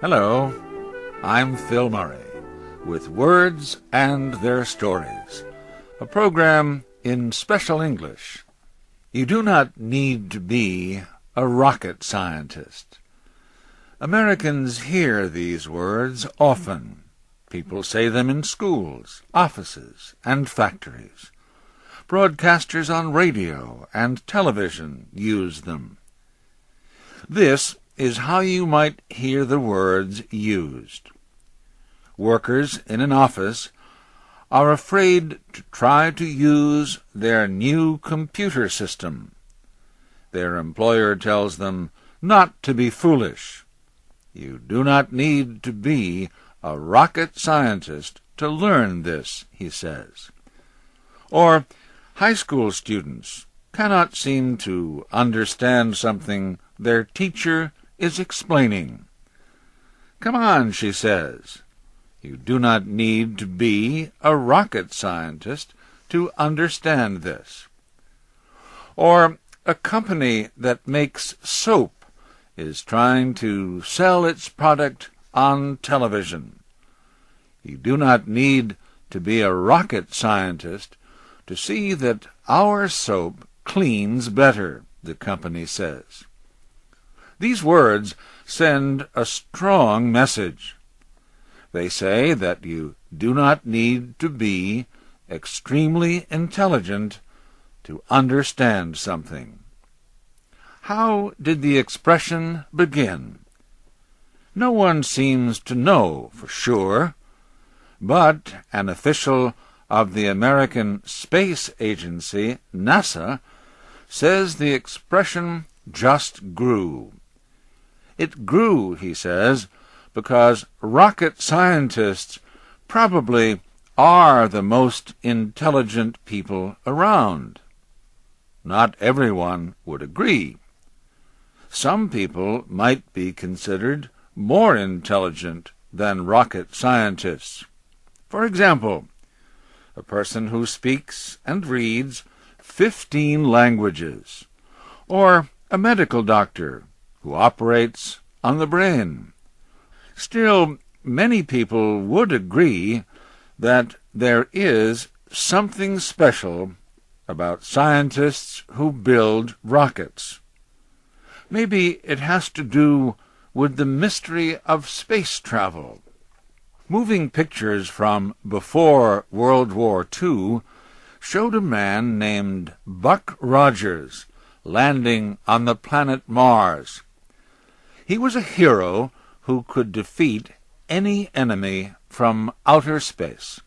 Hello, I'm Phil Murray with Words and Their Stories, a program in special English. You do not need to be a rocket scientist. Americans hear these words often. People say them in schools, offices, and factories. Broadcasters on radio and television use them. This is how you might hear the words used. Workers in an office are afraid to try to use their new computer system. Their employer tells them not to be foolish. You do not need to be a rocket scientist to learn this, he says. Or high school students cannot seem to understand something their teacher is explaining. Come on, she says. You do not need to be a rocket scientist to understand this. Or a company that makes soap is trying to sell its product on television. You do not need to be a rocket scientist to see that our soap cleans better, the company says. These words send a strong message. They say that you do not need to be extremely intelligent to understand something. How did the expression begin? No one seems to know for sure, but an official of the American Space Agency, NASA, says the expression just grew. It grew, he says, because rocket scientists probably are the most intelligent people around. Not everyone would agree. Some people might be considered more intelligent than rocket scientists. For example, a person who speaks and reads 15 languages, or a medical doctor who operates on the brain. Still, many people would agree that there is something special about scientists who build rockets. Maybe it has to do with the mystery of space travel. Moving pictures from before World War II showed a man named Buck Rogers landing on the planet Mars. He was a hero who could defeat any enemy from outer space.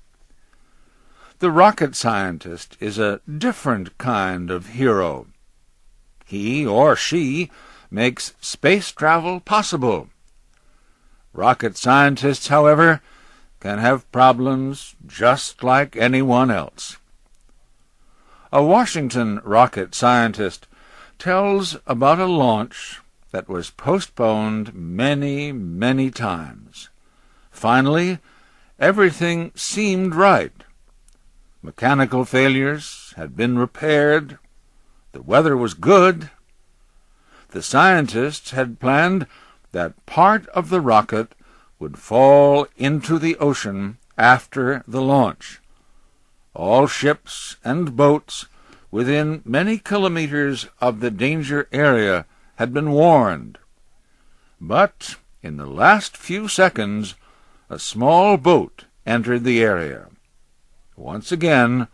The rocket scientist is a different kind of hero. He or she makes space travel possible. Rocket scientists, however, can have problems just like anyone else. A Washington rocket scientist tells about a launch that was postponed many, many times. Finally, everything seemed right. Mechanical failures had been repaired. The weather was good. The scientists had planned that part of the rocket would fall into the ocean after the launch. All ships and boats within many kilometers of the danger area had been warned. But in the last few seconds, a small boat entered the area. Once again,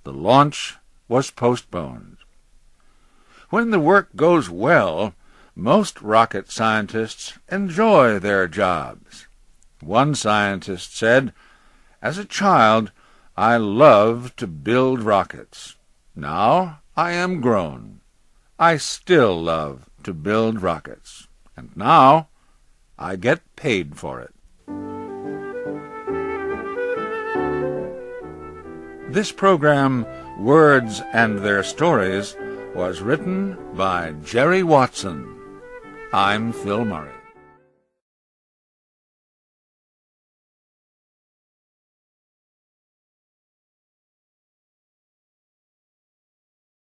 the launch was postponed. When the work goes well, most rocket scientists enjoy their jobs. One scientist said, "As a child, I loved to build rockets. Now I am grown. I still love to build rockets, and now I get paid for it." This program, Words and Their Stories, was written by Jerry Watson. I'm Phil Murray.